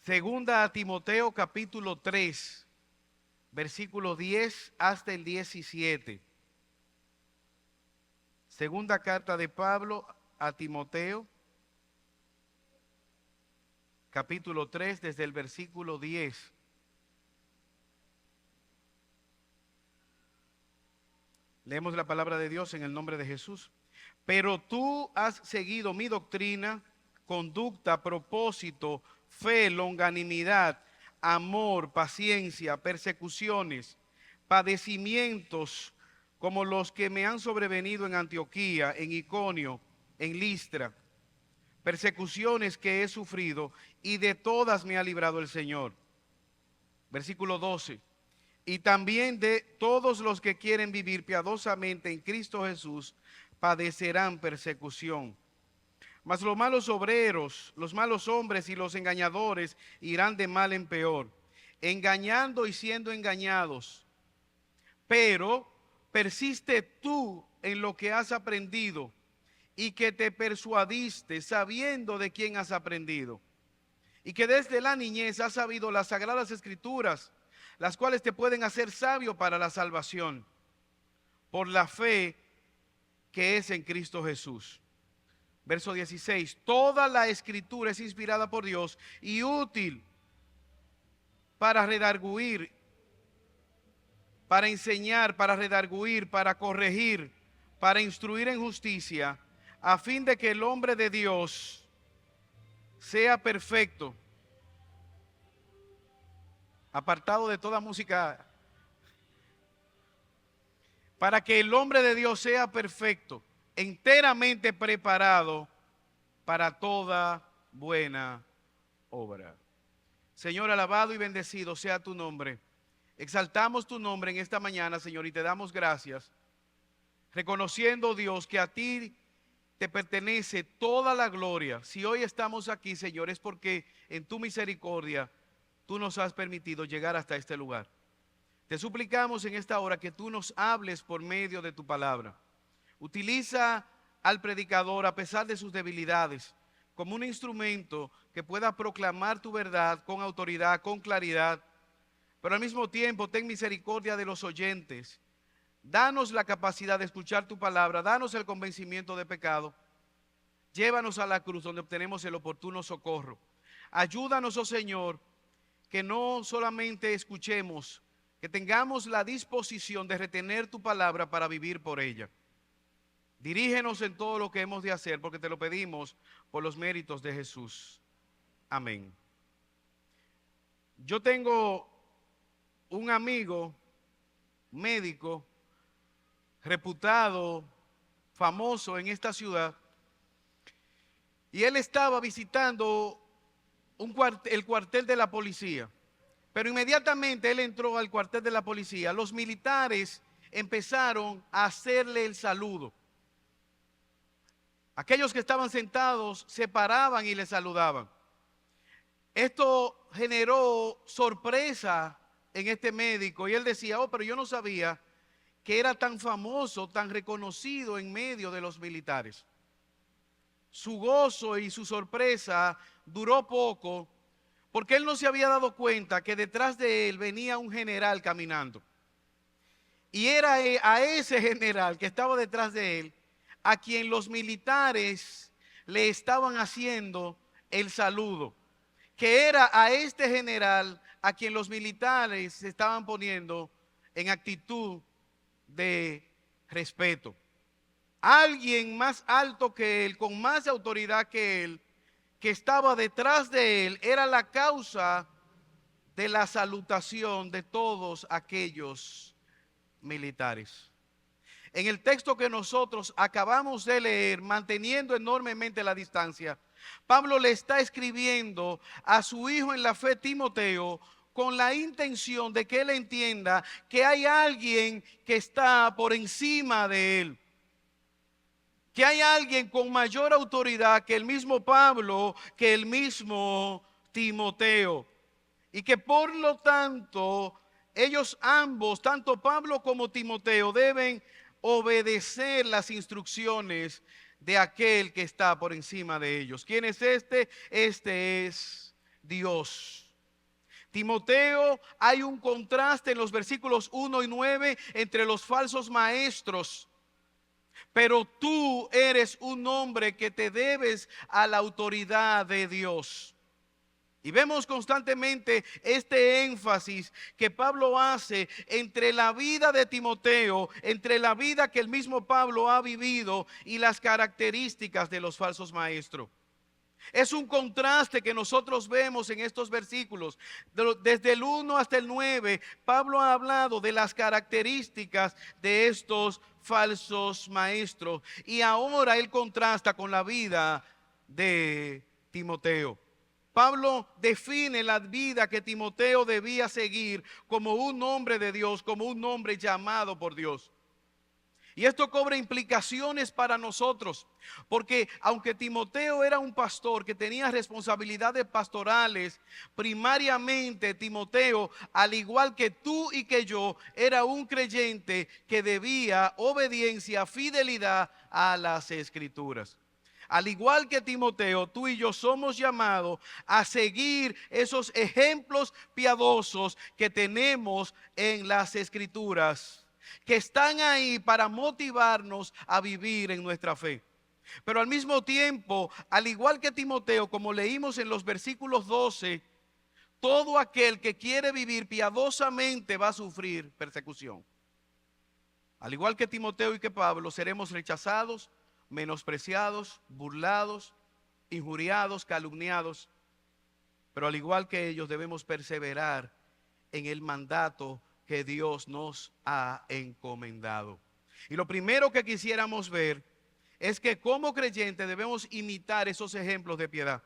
Segunda a Timoteo capítulo 3, versículo 10 hasta el 17. Segunda carta de Pablo a Timoteo, capítulo 3, desde el versículo 10. Leemos la palabra de Dios en el nombre de Jesús. Pero tú has seguido mi doctrina, conducta, propósito, fe, longanimidad, amor, paciencia, persecuciones, padecimientos, como los que me han sobrevenido en Antioquía, en Iconio, en Listra, persecuciones que he sufrido, y de todas me ha librado el Señor. Versículo 12. Y también de todos los que quieren vivir piadosamente en Cristo Jesús, padecerán persecución. Mas los malos obreros, los malos hombres y los engañadores irán de mal en peor, engañando y siendo engañados. Pero persiste tú en lo que has aprendido y que te persuadiste sabiendo de quién has aprendido, y que desde la niñez has sabido las sagradas escrituras, las cuales te pueden hacer sabio para la salvación, por la fe que es en Cristo Jesús. Verso 16, toda la escritura es inspirada por Dios y útil para redarguir, para enseñar, para redarguir, para corregir, para instruir en justicia, a fin de que el hombre de Dios sea perfecto, apartado de toda música, para que el hombre de Dios sea perfecto, enteramente preparado para toda buena obra. Señor, alabado y bendecido sea tu nombre. Exaltamos tu nombre en esta mañana, Señor, y te damos gracias, reconociendo, Dios, que a ti te pertenece toda la gloria. Si hoy estamos aquí, Señor, es porque en tu misericordia tú nos has permitido llegar hasta este lugar. Te suplicamos en esta hora que tú nos hables por medio de tu palabra. Utiliza al predicador, a pesar de sus debilidades, como un instrumento que pueda proclamar tu verdad con autoridad, con claridad, pero al mismo tiempo ten misericordia de los oyentes. Danos la capacidad de escuchar tu palabra, danos el convencimiento de pecado. Llévanos a la cruz donde obtenemos el oportuno socorro. Ayúdanos, oh Señor, que no solamente escuchemos, que tengamos la disposición de retener tu palabra para vivir por ella. Dirígenos en todo lo que hemos de hacer, porque te lo pedimos por los méritos de Jesús. Amén. Yo tengo un amigo médico reputado, famoso en esta ciudad, y él estaba visitando el cuartel de la policía. Pero inmediatamente él entró al cuartel de la policía. Los militares empezaron a hacerle el saludo. Aquellos que estaban sentados se paraban y le saludaban. Esto generó sorpresa en este médico y él decía, pero yo no sabía que era tan famoso, tan reconocido en medio de los militares. Su gozo y su sorpresa duró poco, porque él no se había dado cuenta que detrás de él venía un general caminando. Y era a ese general que estaba detrás de él, a quien los militares le estaban haciendo el saludo. Que era a este general a quien los militares se estaban poniendo en actitud de respeto. Alguien más alto que él, con más autoridad que él, que estaba detrás de él, era la causa de la salutación de todos aquellos militares. En el texto que nosotros acabamos de leer, manteniendo enormemente la distancia, Pablo le está escribiendo a su hijo en la fe, Timoteo, con la intención de que él entienda que hay alguien que está por encima de él. Que hay alguien con mayor autoridad que el mismo Pablo, que el mismo Timoteo. Y que por lo tanto, ellos ambos, tanto Pablo como Timoteo, deben obedecer las instrucciones de aquel que está por encima de ellos. ¿Quién es este? Este es Dios. Timoteo, hay un contraste en los versículos 1 y 9 entre los falsos maestros. Pero tú eres un hombre que te debes a la autoridad de Dios. Y vemos constantemente este énfasis que Pablo hace entre la vida de Timoteo, entre la vida que el mismo Pablo ha vivido y las características de los falsos maestros. Es un contraste que nosotros vemos en estos versículos. Desde el 1 hasta el 9, Pablo ha hablado de las características de estos falsos maestros. Y ahora él contrasta con la vida de Timoteo. Pablo define la vida que Timoteo debía seguir como un hombre de Dios, como un hombre llamado por Dios. Y esto cobra implicaciones para nosotros, porque aunque Timoteo era un pastor que tenía responsabilidades pastorales, primariamente Timoteo, al igual que tú y que yo, era un creyente que debía obediencia, fidelidad a las Escrituras. Al igual que Timoteo, tú y yo somos llamados a seguir esos ejemplos piadosos que tenemos en las Escrituras, que están ahí para motivarnos a vivir en nuestra fe. Pero al mismo tiempo, al igual que Timoteo, como leímos en los versículos 12, todo aquel que quiere vivir piadosamente va a sufrir persecución. Al igual que Timoteo y que Pablo, seremos rechazados, menospreciados, burlados, injuriados, calumniados. Pero al igual que ellos debemos perseverar en el mandato que Dios nos ha encomendado. Y lo primero que quisiéramos ver es que como creyentes debemos imitar esos ejemplos de piedad.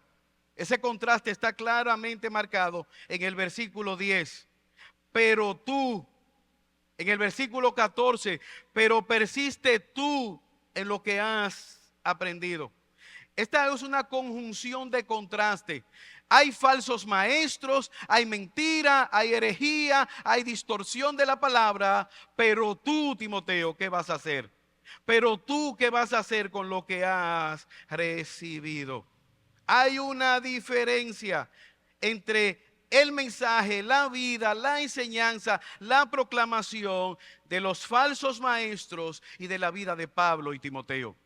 Ese contraste está claramente marcado en el versículo 10. Pero tú, en el versículo 14, pero persiste tú en lo que has aprendido. Esta es una conjunción de contraste. Hay falsos maestros, hay mentira, hay herejía, hay distorsión de la palabra. Pero tú, Timoteo, ¿qué vas a hacer? Pero tú, ¿qué vas a hacer con lo que has recibido? Hay una diferencia entre el mensaje, la vida, la enseñanza, la proclamación de los falsos maestros y de la vida de Pablo y Timoteo.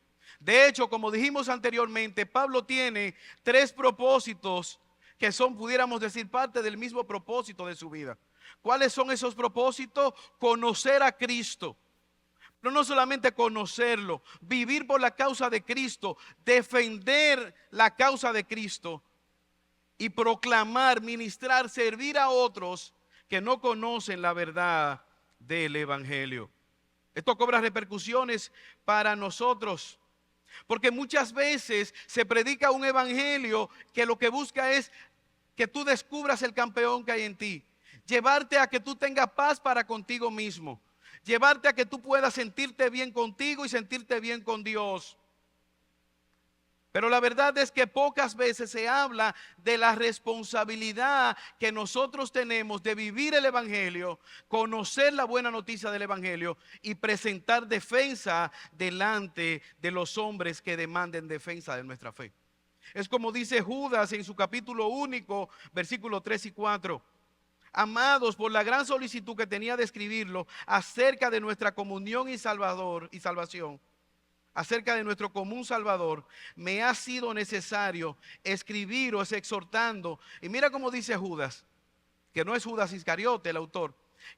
De hecho, como dijimos anteriormente, Pablo tiene tres propósitos que son, pudiéramos decir, parte del mismo propósito de su vida. ¿Cuáles son esos propósitos? Conocer a Cristo. Pero no solamente conocerlo, vivir por la causa de Cristo, defender la causa de Cristo y proclamar, ministrar, servir a otros que no conocen la verdad del Evangelio. Esto cobra repercusiones para nosotros, porque muchas veces se predica un evangelio que lo que busca es que tú descubras el campeón que hay en ti, llevarte a que tú tengas paz para contigo mismo, llevarte a que tú puedas sentirte bien contigo y sentirte bien con Dios. Pero la verdad es que pocas veces se habla de la responsabilidad que nosotros tenemos de vivir el evangelio, conocer la buena noticia del evangelio y presentar defensa delante de los hombres que demanden defensa de nuestra fe. Es como dice Judas en su capítulo único, versículos 3 y 4. Amados, por la gran solicitud que tenía de escribirlo acerca de nuestra comunión y salvación, acerca de nuestro común Salvador, me ha sido necesario escribiros exhortando. Y mira cómo dice Judas, que no es Judas Iscariote el autor,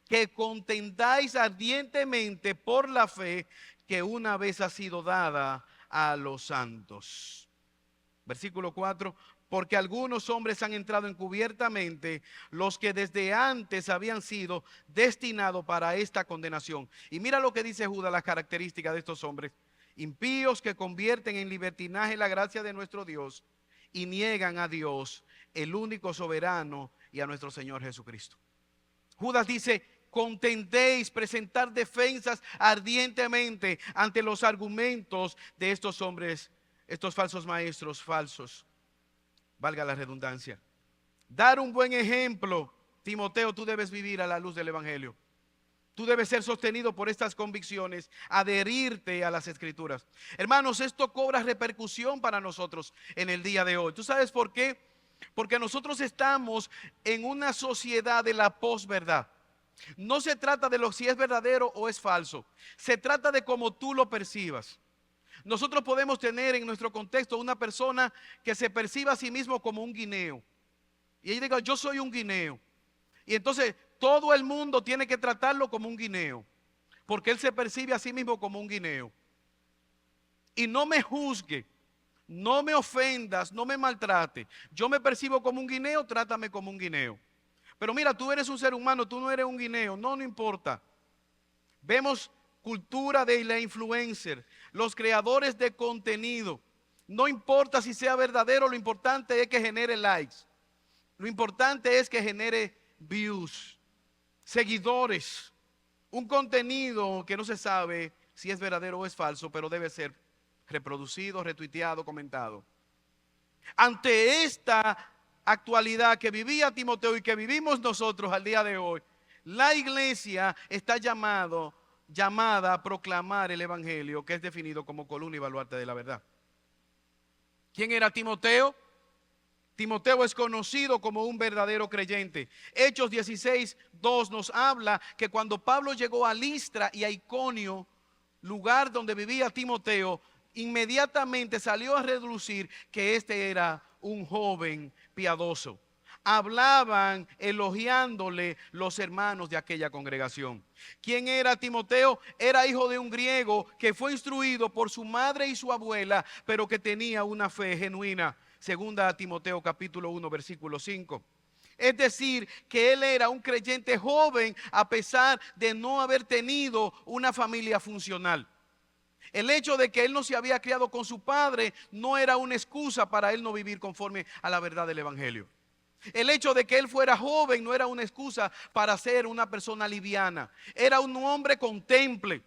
que contendáis ardientemente por la fe que una vez ha sido dada a los santos. Versículo 4, porque algunos hombres han entrado encubiertamente, los que desde antes habían sido destinados para esta condenación. Y mira lo que dice Judas, las características de estos hombres: impíos que convierten en libertinaje la gracia de nuestro Dios y niegan a Dios, el único soberano, y a nuestro Señor Jesucristo. Judas dice: contentéis, presentar defensas ardientemente ante los argumentos de estos hombres, estos falsos maestros falsos, valga la redundancia. Dar un buen ejemplo. Timoteo, tú debes vivir a la luz del evangelio. Tú debes ser sostenido por estas convicciones, adherirte a las Escrituras. Hermanos, esto cobra repercusión para nosotros en el día de hoy. ¿Tú sabes por qué? Porque nosotros estamos en una sociedad de la posverdad. No se trata de lo si es verdadero o es falso. Se trata de cómo tú lo percibas. Nosotros podemos tener en nuestro contexto una persona que se perciba a sí mismo como un guineo. Y ella diga, yo soy un guineo. Y entonces todo el mundo tiene que tratarlo como un guineo. Porque él se percibe a sí mismo como un guineo. Y no me juzgue, no me ofendas, no me maltrate. Yo me percibo como un guineo, trátame como un guineo. Pero mira, tú eres un ser humano, tú no eres un guineo. No, no importa. Vemos cultura de la influencer, los creadores de contenido. No importa si sea verdadero, lo importante es que genere likes. Lo importante es que genere views, seguidores. Un contenido que no se sabe si es verdadero o es falso, pero debe ser reproducido, retuiteado, comentado. Ante esta actualidad que vivía Timoteo y que vivimos nosotros al día de hoy, la iglesia está llamada a proclamar el evangelio, que es definido como columna y baluarte de la verdad. ¿Quién era Timoteo? Timoteo es conocido como un verdadero creyente. Hechos 16:2 nos habla que cuando Pablo llegó a Listra y a Iconio, lugar donde vivía Timoteo, inmediatamente salió a relucir que este era un joven piadoso. Hablaban elogiándole los hermanos de aquella congregación. ¿Quién era Timoteo? Era hijo de un griego que fue instruido por su madre y su abuela, pero que tenía una fe genuina. Segunda a Timoteo capítulo 1 versículo 5. Es decir, que él era un creyente joven a pesar de no haber tenido una familia funcional. El hecho de que él no se había criado con su padre no era una excusa para él no vivir conforme a la verdad del evangelio. El hecho de que él fuera joven no era una excusa para ser una persona liviana. Era un hombre con temple.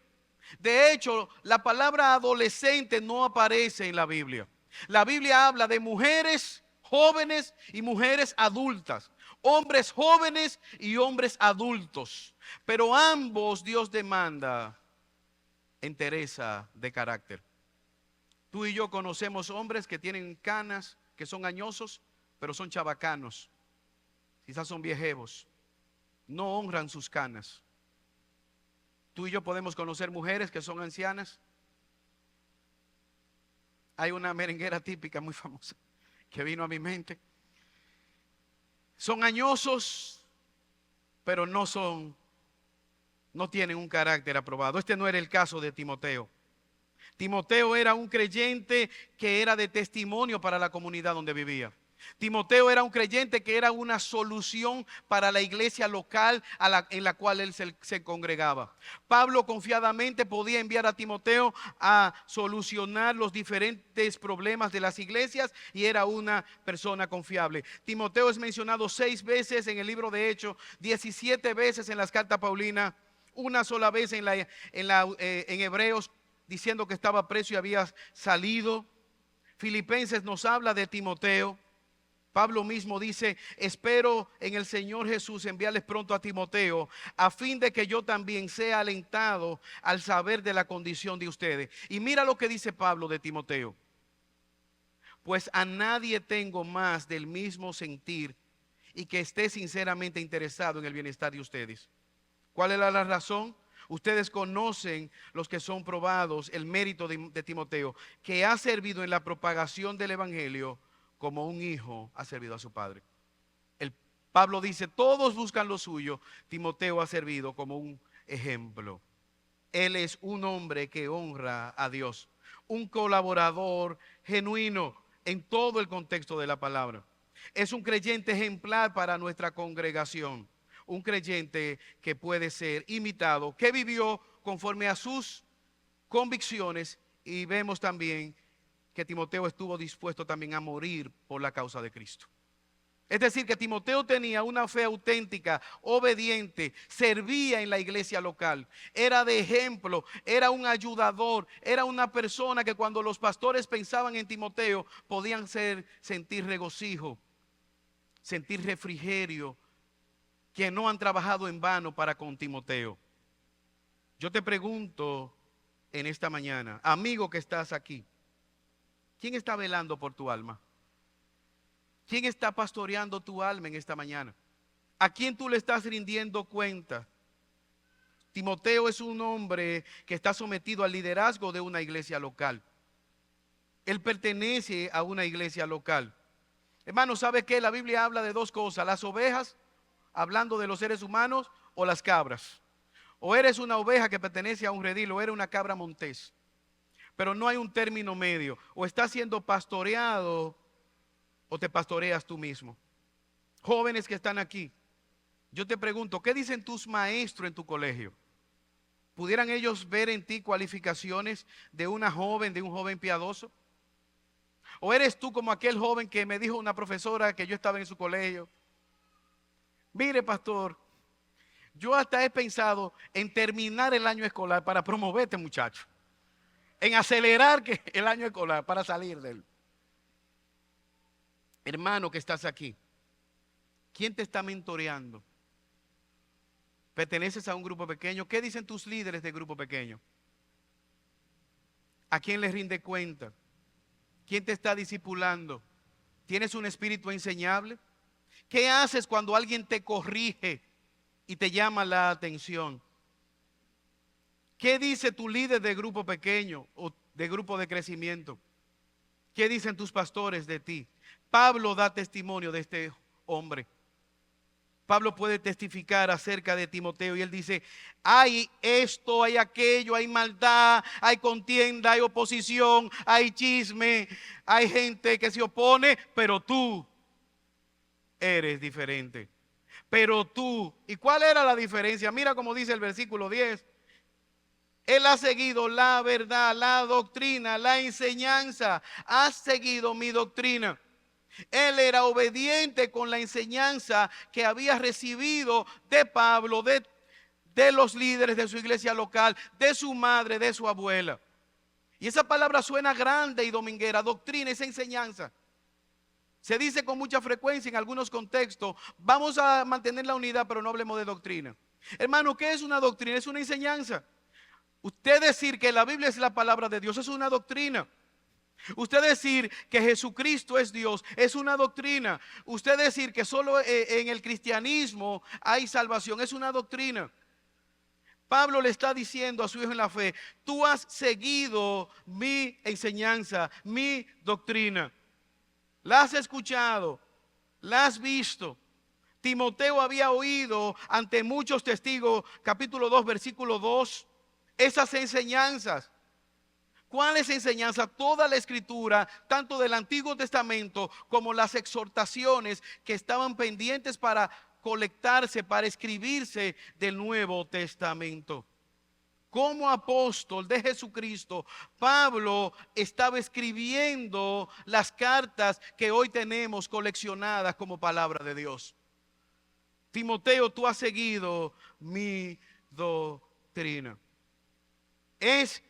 De hecho, la palabra adolescente no aparece en la Biblia. La Biblia habla de mujeres jóvenes y mujeres adultas, hombres jóvenes y hombres adultos. Pero ambos Dios demanda entereza de carácter. Tú y yo conocemos hombres que tienen canas, que son añosos, pero son chabacanos. Quizás son viejevos. No honran sus canas. Tú y yo podemos conocer mujeres que son ancianas. Hay una merenguera típica muy famosa que vino a mi mente. Son añosos, pero no tienen un carácter aprobado. Este no era el caso de Timoteo. Timoteo era un creyente que era de testimonio para la comunidad donde vivía. Timoteo era un creyente que era una solución para la iglesia local en la cual él se congregaba. Pablo confiadamente podía enviar a Timoteo a solucionar los diferentes problemas de las iglesias y era una persona confiable. Timoteo es mencionado 6 veces en el libro de Hechos, 17 veces en las cartas paulinas, una sola vez en Hebreos, diciendo que estaba preso y había salido. Filipenses nos habla de Timoteo. Pablo mismo dice, espero en el Señor Jesús enviarles pronto a Timoteo, a fin de que yo también sea alentado al saber de la condición de ustedes. Y mira lo que dice Pablo de Timoteo. Pues a nadie tengo más del mismo sentir y que esté sinceramente interesado en el bienestar de ustedes. ¿Cuál es la razón? Ustedes conocen, los que son probados, el mérito de Timoteo, que ha servido en la propagación del evangelio como un hijo ha servido a su padre. Pablo dice, todos buscan lo suyo. Timoteo ha servido como un ejemplo. Él es un hombre que honra a Dios, un colaborador genuino en todo el contexto de la palabra. Es un creyente ejemplar para nuestra congregación, un creyente que puede ser imitado, que vivió conforme a sus convicciones, y vemos también que Timoteo estuvo dispuesto también a morir por la causa de Cristo. Es decir, que Timoteo tenía una fe auténtica, obediente, servía en la iglesia local, era de ejemplo, era un ayudador, era una persona que cuando los pastores pensaban en Timoteo podían sentir regocijo, sentir refrigerio, que no han trabajado en vano para con Timoteo. Yo te pregunto en esta mañana, amigo que estás aquí, ¿quién está velando por tu alma? ¿Quién está pastoreando tu alma en esta mañana? ¿A quién tú le estás rindiendo cuenta? Timoteo es un hombre que está sometido al liderazgo de una iglesia local. Él pertenece a una iglesia local. Hermano, ¿sabe qué? La Biblia habla de dos cosas: las ovejas, hablando de los seres humanos, o las cabras. O eres una oveja que pertenece a un redil, o eres una cabra montés. Pero no hay un término medio. O estás siendo pastoreado, o te pastoreas tú mismo. Jóvenes que están aquí, yo te pregunto, ¿qué dicen tus maestros en tu colegio? ¿Pudieran ellos ver en ti cualificaciones de una joven, de un joven piadoso? ¿O eres tú como aquel joven que me dijo una profesora que yo estaba en su colegio? Mire, pastor, yo hasta he pensado en terminar el año escolar para promover a este muchacho, en acelerar el año escolar para salir de él. Hermano que estás aquí, ¿quién te está mentoreando? ¿Perteneces a un grupo pequeño? ¿Qué dicen tus líderes de grupo pequeño? ¿A quién les rinde cuenta? ¿Quién te está discipulando? ¿Tienes un espíritu enseñable? ¿Qué haces cuando alguien te corrige y te llama la atención? ¿Qué dice tu líder de grupo pequeño o de grupo de crecimiento? ¿Qué dicen tus pastores de ti? Pablo da testimonio de este hombre. Pablo puede testificar acerca de Timoteo y él dice: hay esto, hay aquello, hay maldad, hay contienda, hay oposición, hay chisme, hay gente que se opone, pero tú eres diferente. Pero tú, ¿y cuál era la diferencia? Mira cómo dice el versículo 10. Él ha seguido la verdad, la doctrina, la enseñanza. Has seguido mi doctrina. Él era obediente con la enseñanza que había recibido de Pablo, de los líderes de su iglesia local, de su madre, de su abuela. Y esa palabra suena grande y dominguera: doctrina, esa enseñanza. Se dice con mucha frecuencia en algunos contextos: vamos a mantener la unidad, pero no hablemos de doctrina. Hermano, ¿qué es una doctrina? Es una enseñanza. Usted decir que la Biblia es la palabra de Dios es una doctrina. Usted decir que Jesucristo es Dios es una doctrina. Usted decir que solo en el cristianismo hay salvación es una doctrina. Pablo le está diciendo a su hijo en la fe: tú has seguido mi enseñanza, mi doctrina. La has escuchado, la has visto. Timoteo había oído ante muchos testigos, capítulo 2, versículo 2, esas enseñanzas. ¿Cuáles enseñanzas? Toda la escritura, tanto del Antiguo Testamento como las exhortaciones que estaban pendientes para colectarse, para escribirse del Nuevo Testamento. Como apóstol de Jesucristo, Pablo estaba escribiendo las cartas que hoy tenemos coleccionadas como palabra de Dios. Timoteo, tú has seguido mi doctrina. Es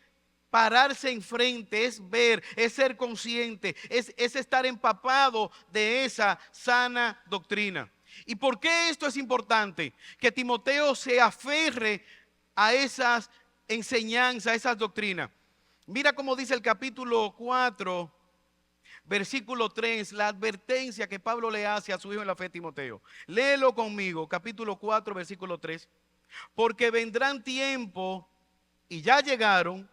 pararse enfrente, es ver, es ser consciente, es estar empapado de esa sana doctrina. ¿Y por qué esto es importante? Que Timoteo se aferre a esas enseñanzas, a esas doctrinas. Mira cómo dice el capítulo 4, versículo 3, la advertencia que Pablo le hace a su hijo en la fe, Timoteo. Léelo conmigo, capítulo 4, versículo 3. Porque vendrán tiempos, y ya llegaron,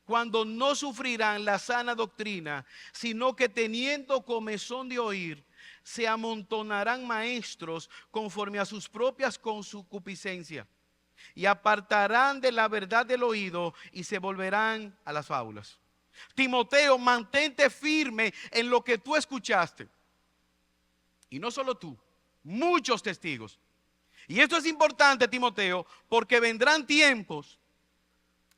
cuando no sufrirán la sana doctrina, sino que teniendo comezón de oír, se amontonarán maestros conforme a sus propias concupiscencias, y apartarán de la verdad del oído y se volverán a las fábulas. Timoteo, mantente firme en lo que tú escuchaste. Y no solo tú, muchos testigos. Y esto es importante, Timoteo, porque vendrán tiempos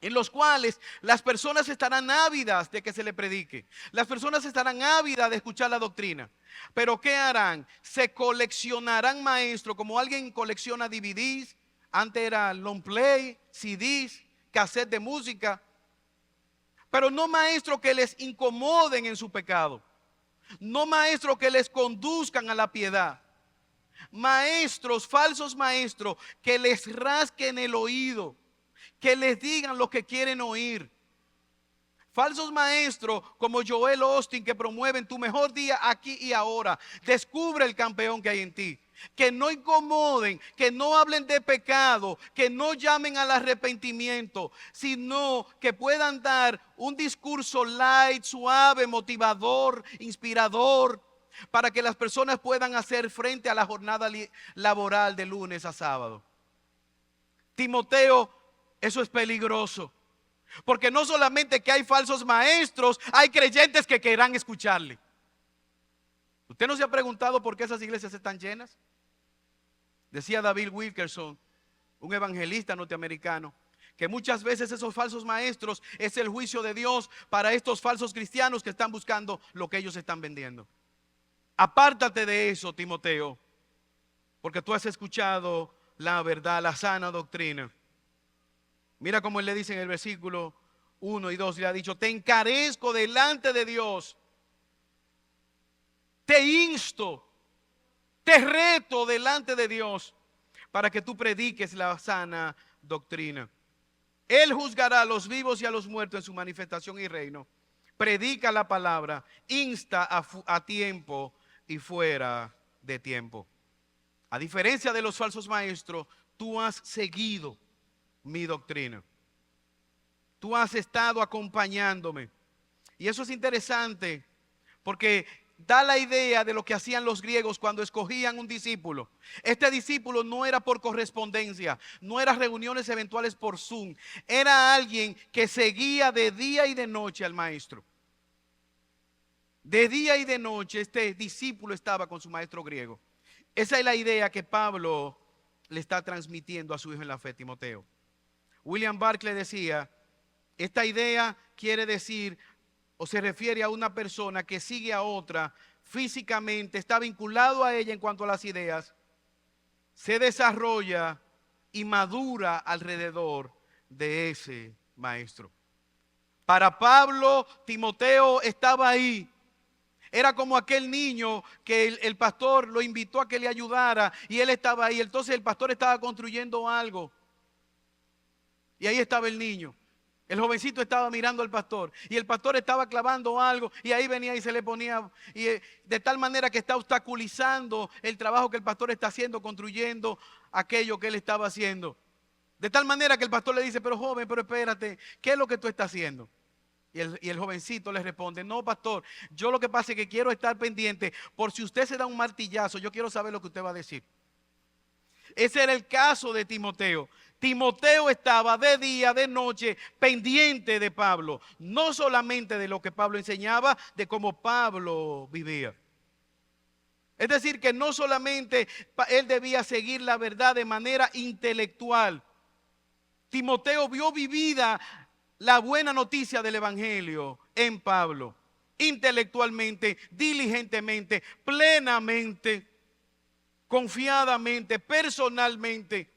en los cuales las personas estarán ávidas de que se le predique. Las personas estarán ávidas de escuchar la doctrina. Pero ¿qué harán? Se coleccionarán maestros, como alguien colecciona DVDs. Antes era long play, CDs, cassette de música. Pero no maestros que les incomoden en su pecado. No maestros que les conduzcan a la piedad. Maestros, falsos maestros, que les rasquen el oído, que les digan lo que quieren oír. Falsos maestros como Joel Austin, que promueven tu mejor día aquí y ahora. Descubre el campeón que hay en ti. Que no incomoden, que no hablen de pecado, que no llamen al arrepentimiento, sino que puedan dar un discurso light, suave, motivador, inspirador, para que las personas puedan hacer frente a la jornada laboral de lunes a sábado. Timoteo, eso es peligroso. Porque no solamente que hay falsos maestros, hay creyentes que querrán escucharle. ¿Usted no se ha preguntado por qué esas iglesias están llenas? Decía David Wilkerson, un evangelista norteamericano, que muchas veces esos falsos maestros es el juicio de Dios para estos falsos cristianos que están buscando lo que ellos están vendiendo. Apártate de eso, Timoteo, porque tú has escuchado la verdad, la sana doctrina. Mira cómo él le dice en el versículo 1 y 2, le ha dicho: te encarezco delante de Dios, te insto, te reto delante de Dios para que tú prediques la sana doctrina. Él juzgará a los vivos y a los muertos en su manifestación y reino. Predica la palabra, insta a tiempo y fuera de tiempo. A diferencia de los falsos maestros, tú has seguido mi doctrina. Tú has estado acompañándome. Y eso es interesante porque da la idea de lo que hacían los griegos cuando escogían un discípulo. Este discípulo no era por correspondencia, no era reuniones eventuales por Zoom. Era alguien que seguía de día y de noche al maestro. De día y de noche este discípulo estaba con su maestro griego. Esa es la idea que Pablo le está transmitiendo a su hijo en la fe, Timoteo. William Barclay decía: esta idea quiere decir o se refiere a una persona que sigue a otra físicamente, está vinculado a ella en cuanto a las ideas, se desarrolla y madura alrededor de ese maestro. Para Pablo, Timoteo estaba ahí. Era como aquel niño que el pastor lo invitó a que le ayudara y él estaba ahí. Entonces el pastor estaba construyendo algo y ahí estaba el niño. El jovencito estaba mirando al pastor y el pastor estaba clavando algo y ahí venía y se le ponía, y de tal manera que está obstaculizando el trabajo que el pastor está haciendo, construyendo aquello que él estaba haciendo. De tal manera que el pastor le dice: pero joven, pero espérate, ¿qué es lo que tú estás haciendo? Y el jovencito le responde: no, pastor, yo lo que pasa es que quiero estar pendiente por si usted se da un martillazo, yo quiero saber lo que usted va a decir. Ese era el caso de Timoteo. Timoteo estaba de día, de noche, pendiente de Pablo. No solamente de lo que Pablo enseñaba, de cómo Pablo vivía. Es decir, que no solamente él debía seguir la verdad de manera intelectual. Timoteo vio vivida la buena noticia del evangelio en Pablo. Intelectualmente, diligentemente, plenamente, confiadamente, personalmente.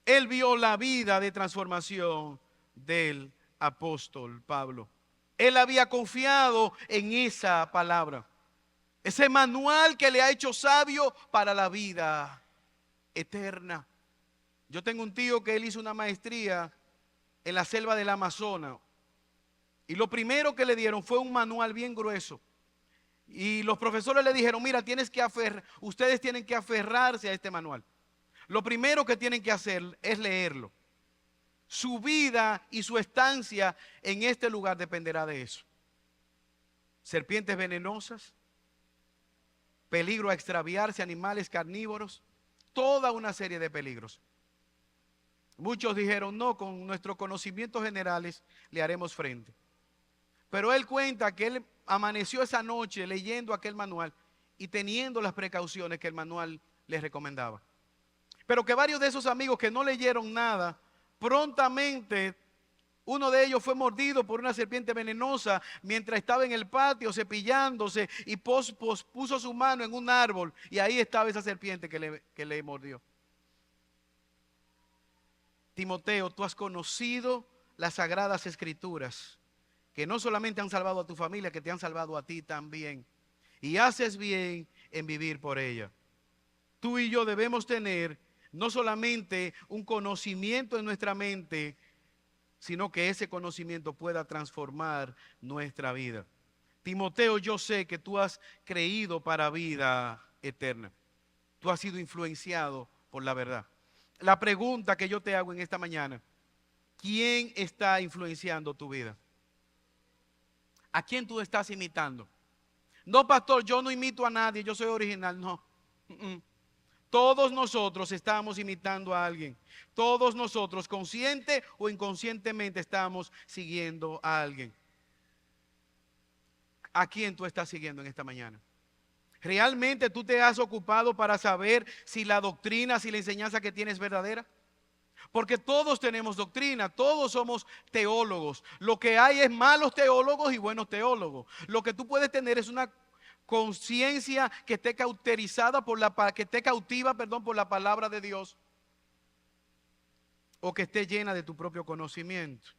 Él vio la vida de transformación del apóstol Pablo. Él había confiado en esa palabra, ese manual que le ha hecho sabio para la vida eterna. Yo tengo un tío que él hizo una maestría en la selva del Amazonas y lo primero que le dieron fue un manual bien grueso. Y los profesores le dijeron: mira, ustedes tienen que aferrarse a este manual. Lo primero que tienen que hacer es leerlo. Su vida y su estancia en este lugar dependerá de eso. Serpientes venenosas, peligro a extraviarse, animales carnívoros, toda una serie de peligros. Muchos dijeron: no, con nuestros conocimientos generales le haremos frente. Pero él cuenta que él amaneció esa noche leyendo aquel manual y teniendo las precauciones que el manual les recomendaba. Pero que varios de esos amigos que no leyeron nada, prontamente uno de ellos fue mordido por una serpiente venenosa mientras estaba en el patio cepillándose y puso su mano en un árbol y ahí estaba esa serpiente que le mordió. Timoteo, tú has conocido las sagradas escrituras que no solamente han salvado a tu familia, que te han salvado a ti también. Y haces bien en vivir por ella. Tú y yo debemos tener no solamente un conocimiento en nuestra mente sino que ese conocimiento pueda transformar nuestra vida. Timoteo, yo sé que tú has creído para vida eterna. Tú has sido influenciado por la verdad. La pregunta que yo te hago en esta mañana: ¿quién está influenciando tu vida? ¿A quién tú estás imitando? No, pastor, yo no imito a nadie, yo soy original. No. Todos nosotros estamos imitando a alguien. Todos nosotros, consciente o inconscientemente, estamos siguiendo a alguien. ¿A quién tú estás siguiendo en esta mañana? ¿Realmente tú te has ocupado para saber si la doctrina, si la enseñanza que tienes es verdadera? Porque todos tenemos doctrina, todos somos teólogos. Lo que hay es malos teólogos y buenos teólogos. Lo que tú puedes tener es una conciencia que esté cauterizada que esté cautiva, por la palabra de Dios, o que esté llena de tu propio conocimiento.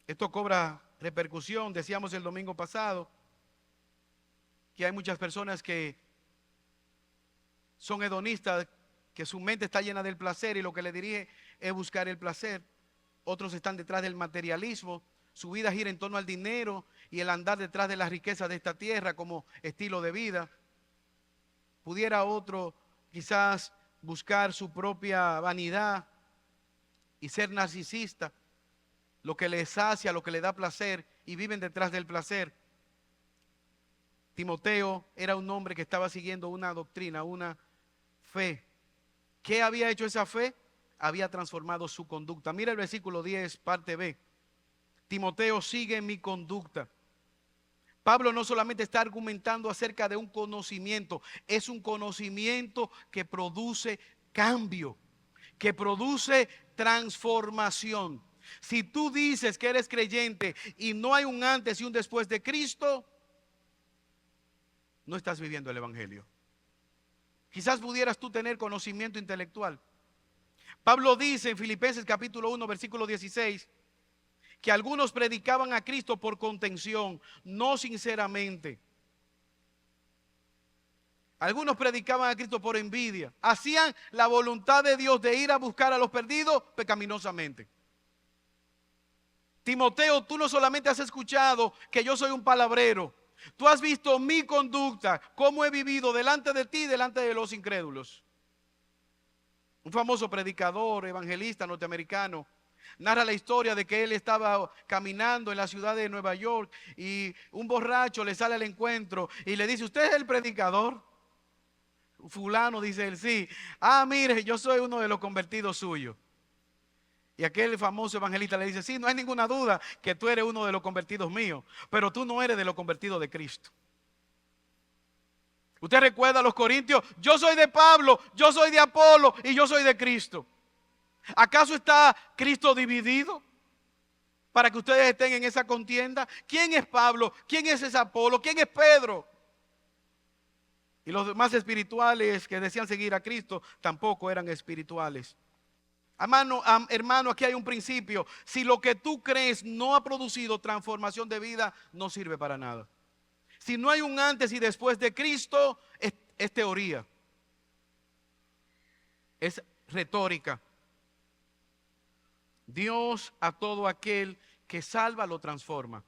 Esto cobra repercusión. Decíamos el domingo pasado que hay muchas personas que son hedonistas, que su mente está llena del placer y lo que le dirige es buscar el placer. Otros están detrás del materialismo, su vida gira en torno al dinero y el andar detrás de las riquezas de esta tierra como estilo de vida. Pudiera otro quizás buscar su propia vanidad y ser narcisista, lo que le sacia, lo que le da placer, y viven detrás del placer. Timoteo era un hombre que estaba siguiendo una doctrina, una fe. ¿Qué había hecho esa fe? Había transformado su conducta. Mira el versículo 10, parte B. Timoteo, sigue mi conducta. Pablo no solamente está argumentando acerca de un conocimiento, es un conocimiento que produce cambio, que produce transformación. Si tú dices que eres creyente y no hay un antes y un después de Cristo, no estás viviendo el evangelio. Quizás pudieras tú tener conocimiento intelectual. Pablo dice en Filipenses capítulo 1, versículo 16, que algunos predicaban a Cristo por contención, no sinceramente. Algunos predicaban a Cristo por envidia. Hacían la voluntad de Dios de ir a buscar a los perdidos pecaminosamente. Timoteo, tú no solamente has escuchado que yo soy un palabrero, tú has visto mi conducta, cómo he vivido delante de ti y delante de los incrédulos. Un famoso predicador, evangelista norteamericano, narra la historia de que él estaba caminando en la ciudad de Nueva York y un borracho le sale al encuentro y le dice: ¿usted es el predicador? Fulano, dice él, sí. Ah, mire, yo soy uno de los convertidos suyos. Y aquel famoso evangelista le dice: sí, no hay ninguna duda que tú eres uno de los convertidos míos, pero tú no eres de los convertidos de Cristo. Usted recuerda a los corintios: yo soy de Pablo, yo soy de Apolo y yo soy de Cristo. ¿Acaso está Cristo dividido para que ustedes estén en esa contienda? ¿Quién es Pablo? ¿Quién es Apolo? ¿Quién es Pedro? Y los demás espirituales que decían seguir a Cristo tampoco eran espirituales. Hermano, aquí hay un principio. Si lo que tú crees no ha producido transformación de vida, no sirve para nada. Si no hay un antes y después de Cristo, es teoría, es retórica. Dios a todo aquel que salva lo transforma.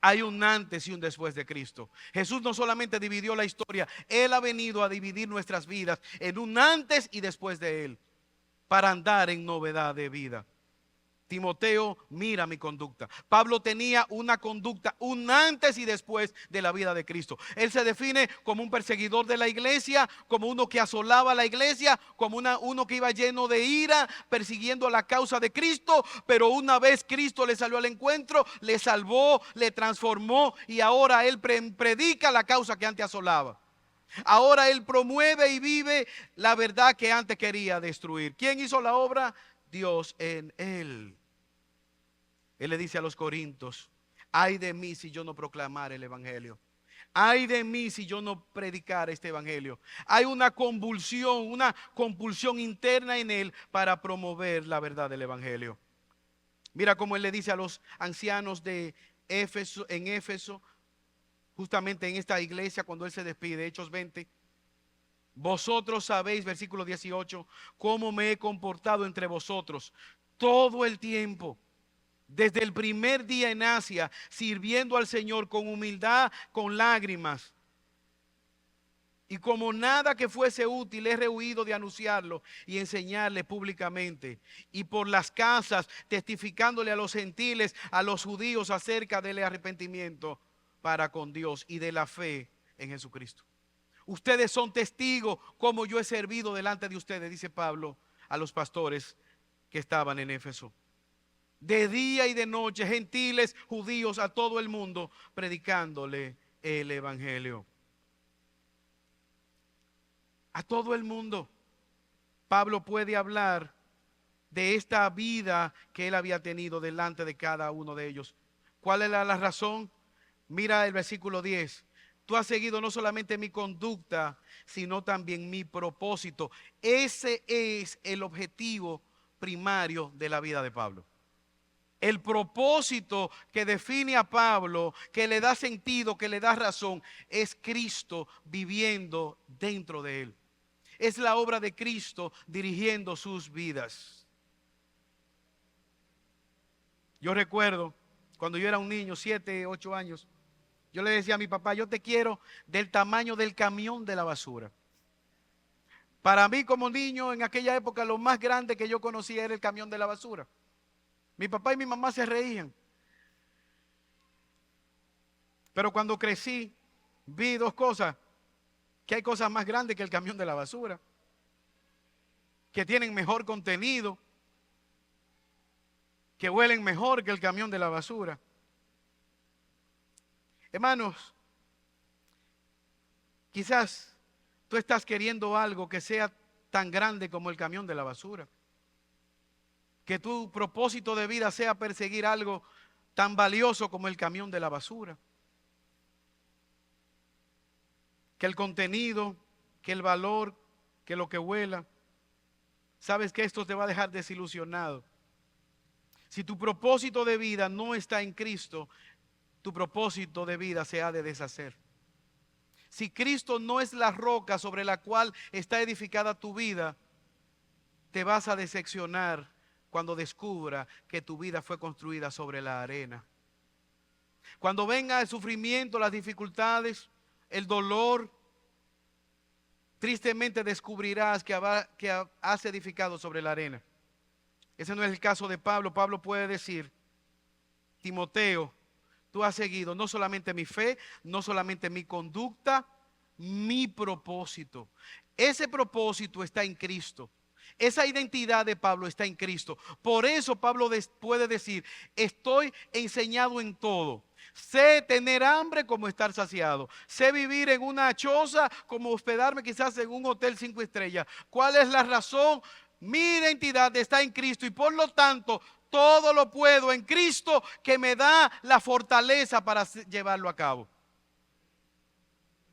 Hay un antes y un después de Cristo. Jesús no solamente dividió la historia, Él ha venido a dividir nuestras vidas en un antes y después de Él, para andar en novedad de vida. Timoteo, mira mi conducta. Pablo tenía una conducta, un antes y después de la vida de Cristo. Él se define como un perseguidor de la iglesia, como uno que asolaba la iglesia, como uno que iba lleno de ira, persiguiendo la causa de Cristo. Pero una vez Cristo le salió al encuentro, le salvó, le transformó y ahora él predica la causa que antes asolaba. Ahora él promueve y vive la verdad que antes quería destruir. ¿Quién hizo la obra? Dios en él. Él le dice a los corintios: ay de mí si yo no proclamar el evangelio. Ay de mí si yo no predicar este evangelio. Hay una convulsión, una compulsión interna en él para promover la verdad del evangelio. Mira cómo él le dice a los ancianos de Éfeso, en Éfeso, justamente en esta iglesia, cuando él se despide, Hechos 20. Vosotros sabéis, versículo 18, cómo me he comportado entre vosotros. todo el tiempo, desde el primer día en Asia, sirviendo al Señor con humildad, con lágrimas. Y como nada que fuese útil, he rehuido de anunciarlo y enseñarle públicamente. Y por las casas, testificándole a los gentiles, a los judíos, acerca del arrepentimiento para con Dios y de la fe en Jesucristo. Ustedes son testigos como yo he servido delante de ustedes, dice Pablo a los pastores que estaban en Éfeso. De día y de noche, gentiles, judíos, a todo el mundo, predicándole el evangelio. A todo el mundo. Pablo puede hablar de esta vida que él había tenido delante de cada uno de ellos. ¿Cuál era la razón? Mira el versículo 10. Tú has seguido no solamente mi conducta, sino también mi propósito. Ese es el objetivo primario de la vida de Pablo. El propósito que define a Pablo, que le da sentido, que le da razón, es Cristo viviendo dentro de él. Es la obra de Cristo dirigiendo sus vidas. Yo recuerdo cuando yo era un niño, 7, 8 años, yo le decía a mi papá, yo te quiero del tamaño del camión de la basura. Para mí como niño en aquella época lo más grande que yo conocía era el camión de la basura. Mi papá y mi mamá se reían. Pero cuando crecí, vi dos cosas. Que hay cosas más grandes que el camión de la basura, que tienen mejor contenido, que huelen mejor que el camión de la basura. Hermanos, quizás tú estás queriendo algo que sea tan grande como el camión de la basura. Que tu propósito de vida sea perseguir algo tan valioso como el camión de la basura. Que el contenido, que el valor, que lo que huela. Sabes que esto te va a dejar desilusionado. Si tu propósito de vida no está en Cristo, tu propósito de vida se ha de deshacer. Si Cristo no es la roca sobre la cual está edificada tu vida, te vas a decepcionar cuando descubra que tu vida fue construida sobre la arena. Cuando venga el sufrimiento, las dificultades, el dolor, tristemente descubrirás que has edificado sobre la arena. Ese no es el caso de Pablo. Pablo puede decir, Timoteo, tú has seguido no solamente mi fe, no solamente mi conducta, mi propósito. Ese propósito está en Cristo. Esa identidad de Pablo está en Cristo. Por eso Pablo puede decir, estoy enseñado en todo. Sé tener hambre como estar saciado. Sé vivir en una choza como hospedarme quizás en un hotel 5 estrellas. ¿Cuál es la razón? Mi identidad está en Cristo y por lo tanto todo lo puedo en Cristo que me da la fortaleza para llevarlo a cabo.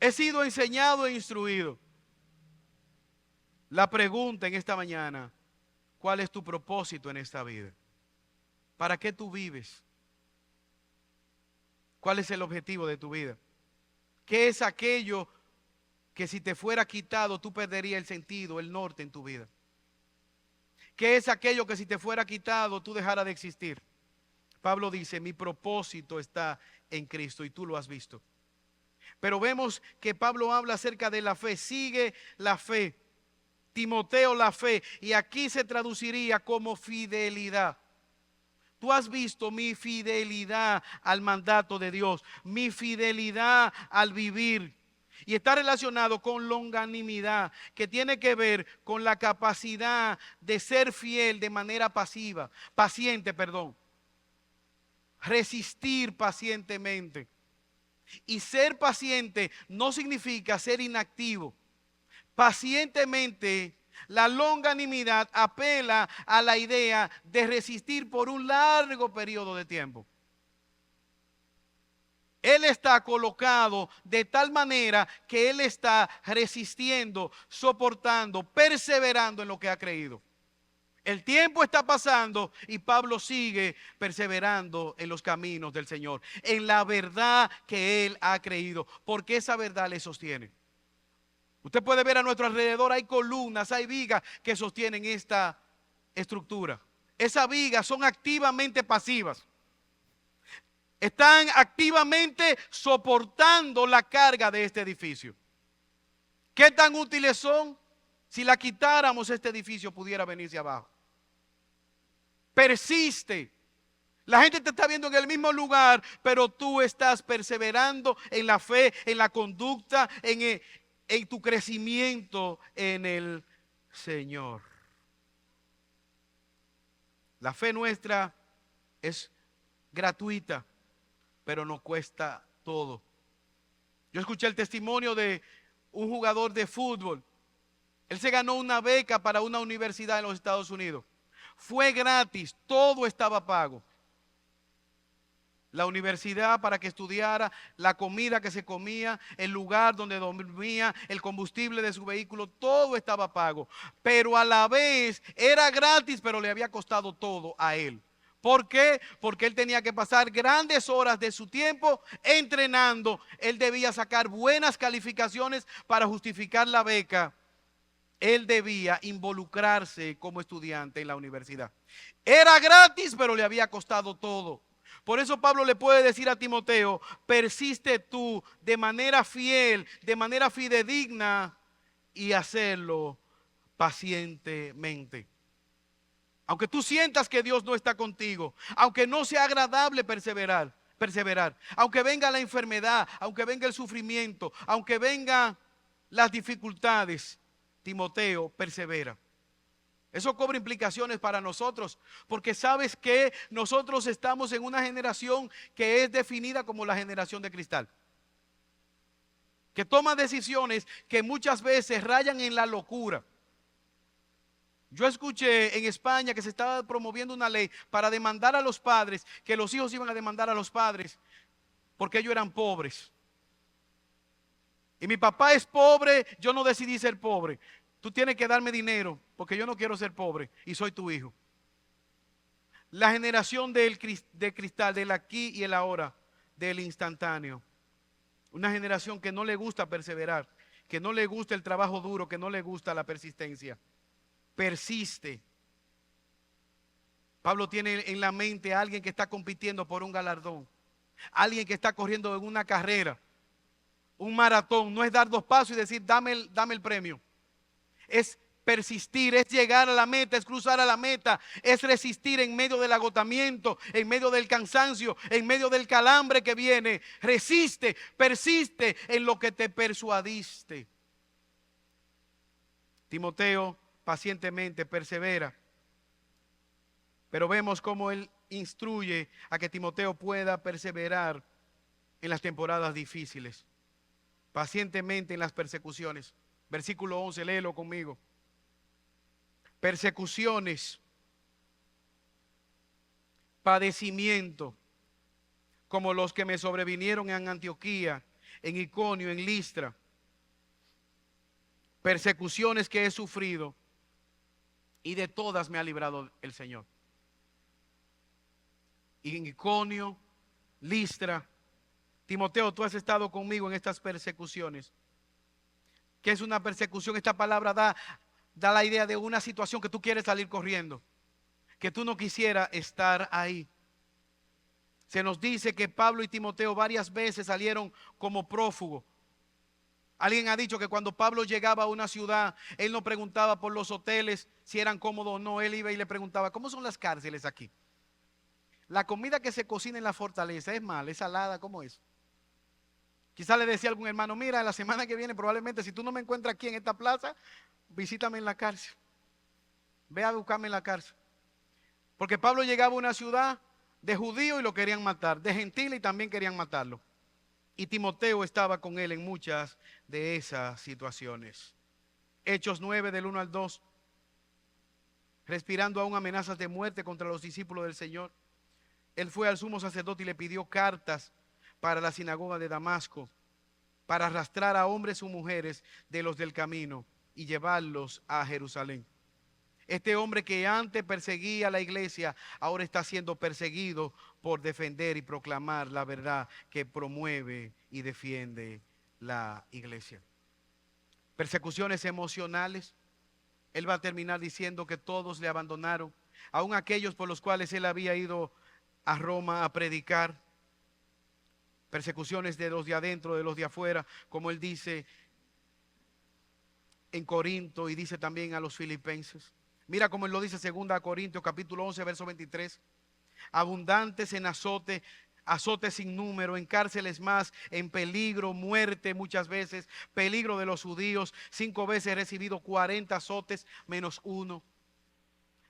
He sido enseñado e instruido. La pregunta en esta mañana, ¿cuál es tu propósito en esta vida? ¿Para qué tú vives? ¿Cuál es el objetivo de tu vida? ¿Qué es aquello que si te fuera quitado tú perderías el sentido, el norte en tu vida? ¿Qué es aquello que si te fuera quitado tú dejaras de existir? Pablo dice, mi propósito está en Cristo y tú lo has visto. Pero vemos que Pablo habla acerca de la fe, sigue la fe. Timoteo, la fe, y aquí se traduciría como fidelidad. Tú has visto mi fidelidad al mandato de Dios, mi fidelidad al vivir. Y está relacionado con longanimidad, que tiene que ver con la capacidad de ser fiel de manera paciente. Resistir pacientemente. Y ser paciente no significa ser inactivo. Pacientemente, la longanimidad apela a la idea de resistir por un largo periodo de tiempo. Él está colocado de tal manera que él está resistiendo, soportando, perseverando en lo que ha creído. El tiempo está pasando y Pablo sigue perseverando en los caminos del Señor, en la verdad que él ha creído, porque esa verdad le sostiene. Usted puede ver a nuestro alrededor, hay columnas, hay vigas que sostienen esta estructura. Esas vigas son activamente pasivas. Están activamente soportando la carga de este edificio. ¿Qué tan útiles son? Si la quitáramos, este edificio pudiera venirse abajo. Persiste. La gente te está viendo en el mismo lugar, pero tú estás perseverando en la fe, en la conducta, en tu crecimiento en el Señor. La fe nuestra es gratuita, pero no cuesta todo. Yo escuché el testimonio de un jugador de fútbol. Él se ganó una beca para una universidad en los Estados Unidos. Fue gratis, todo estaba pago. La universidad para que estudiara, la comida que se comía, el lugar donde dormía, el combustible de su vehículo, todo estaba pago. Pero a la vez era gratis, pero le había costado todo a él. ¿Por qué? Porque él tenía que pasar grandes horas de su tiempo entrenando. Él debía sacar buenas calificaciones para justificar la beca. Él debía involucrarse como estudiante en la universidad. Era gratis, pero le había costado todo. Por eso Pablo le puede decir a Timoteo: persiste tú de manera fiel, de manera fidedigna, y hacerlo pacientemente. Aunque tú sientas que Dios no está contigo, aunque no sea agradable perseverar, aunque venga la enfermedad, aunque venga el sufrimiento, aunque vengan las dificultades, Timoteo, persevera. Eso cobra implicaciones para nosotros, porque sabes que nosotros estamos en una generación que es definida como la generación de cristal, que toma decisiones que muchas veces rayan en la locura. Yo escuché en España que se estaba promoviendo una ley para demandar a los padres, que los hijos iban a demandar a los padres porque ellos eran pobres. Y mi papá es pobre, yo no decidí ser pobre. Tú tienes que darme dinero porque yo no quiero ser pobre y soy tu hijo. La generación de cristal, del aquí y el ahora, del instantáneo. Una generación que no le gusta perseverar, que no le gusta el trabajo duro, que no le gusta la persistencia. Persiste. Pablo tiene en la mente a alguien que está compitiendo por un galardón, alguien que está corriendo en una carrera, un maratón. No es dar 2 pasos y decir dame el premio. Es persistir, es llegar a la meta, es cruzar a la meta, es resistir en medio del agotamiento, en medio del cansancio, en medio del calambre que viene. Resiste, persiste en lo que te persuadiste. Timoteo pacientemente persevera, pero vemos cómo él instruye a que Timoteo pueda perseverar en las temporadas difíciles, pacientemente en las persecuciones. Versículo 11, léelo conmigo. Persecuciones, padecimiento, como los que me sobrevinieron en Antioquía, en Iconio, en Listra. Persecuciones que he sufrido, y de todas me ha librado el Señor. Y en Iconio, Listra, Timoteo, tú has estado conmigo en estas persecuciones. ¿Qué es una persecución? Esta palabra da la idea de una situación que tú quieres salir corriendo, que tú no quisieras estar ahí. Se nos dice que Pablo y Timoteo varias veces salieron como prófugos. Alguien ha dicho que cuando Pablo llegaba a una ciudad, él no preguntaba por los hoteles si eran cómodos o no. Él iba y le preguntaba: ¿cómo son las cárceles aquí? La comida que se cocina en la fortaleza es mala, es salada, ¿cómo es? Quizá le decía a algún hermano: mira, la semana que viene probablemente, si tú no me encuentras aquí en esta plaza, visítame en la cárcel. Ve a buscarme en la cárcel. Porque Pablo llegaba a una ciudad de judíos y lo querían matar, de gentiles y también querían matarlo. Y Timoteo estaba con él en muchas de esas situaciones. Hechos 9 del 1 al 2. Respirando aún amenazas de muerte contra los discípulos del Señor, él fue al sumo sacerdote y le pidió cartas para la sinagoga de Damasco, para arrastrar a hombres y mujeres de los del camino y llevarlos a Jerusalén. Este hombre que antes perseguía a la iglesia, ahora está siendo perseguido por defender y proclamar la verdad que promueve y defiende la iglesia. Persecuciones emocionales. Él va a terminar diciendo que todos le abandonaron, aun aquellos por los cuales él había ido a Roma a predicar. Persecuciones de los de adentro, de los de afuera, como él dice en Corinto y dice también a los filipenses. Mira cómo él lo dice 2 Corintios capítulo 11, verso 23. Abundantes en azotes sin número, en cárceles más, en peligro, muerte muchas veces, peligro de los judíos. 5 veces he recibido 40 azotes menos uno.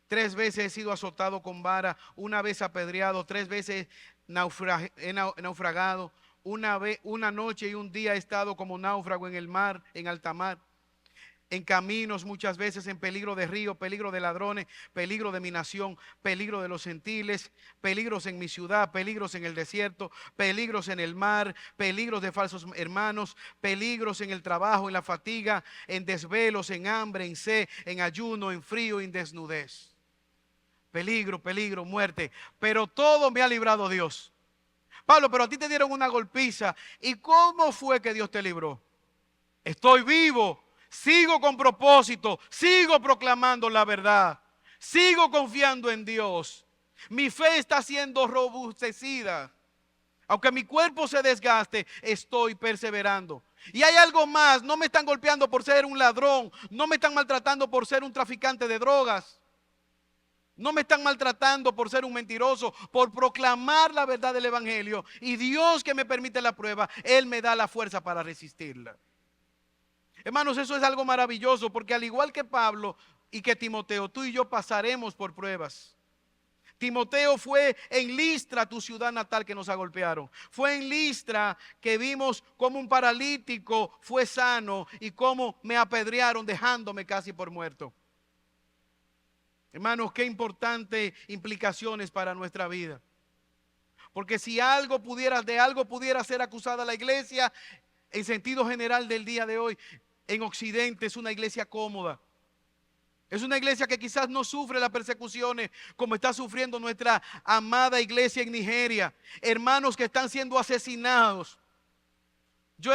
3 veces he sido azotado con vara, 1 vez apedreado, 3 veces he naufragado, una noche y un día he estado como náufrago en el mar, en alta mar. En caminos muchas veces, en peligro de río, peligro de ladrones, peligro de mi nación, peligro de los gentiles, peligros en mi ciudad, peligros en el desierto, peligros en el mar, peligros de falsos hermanos, peligros en el trabajo, en la fatiga, en desvelos, en hambre, en sed, en ayuno, en frío, en desnudez. Peligro, peligro, muerte, pero todo me ha librado Dios. Pablo, pero a ti te dieron una golpiza. ¿Y cómo fue que Dios te libró? Estoy vivo. Sigo con propósito, sigo proclamando la verdad, sigo confiando en Dios. Mi fe está siendo robustecida. Aunque mi cuerpo se desgaste, estoy perseverando. Y hay algo más, no me están golpeando por ser un ladrón, no me están maltratando por ser un traficante de drogas. No me están maltratando por ser un mentiroso, por proclamar la verdad del evangelio. Y Dios, que me permite la prueba, Él me da la fuerza para resistirla. Hermanos, eso es algo maravilloso, porque al igual que Pablo y que Timoteo, tú y yo pasaremos por pruebas. Timoteo, fue en Listra, tu ciudad natal, que nos agolpearon. Fue en Listra que vimos cómo un paralítico fue sano y cómo me apedrearon dejándome casi por muerto. Hermanos, qué importantes implicaciones para nuestra vida. Porque si de algo pudiera ser acusada la iglesia, en sentido general del día de hoy, en Occidente es una iglesia cómoda. Es una iglesia que quizás no sufre las persecuciones como está sufriendo nuestra amada iglesia en Nigeria. Hermanos que están siendo asesinados. Yo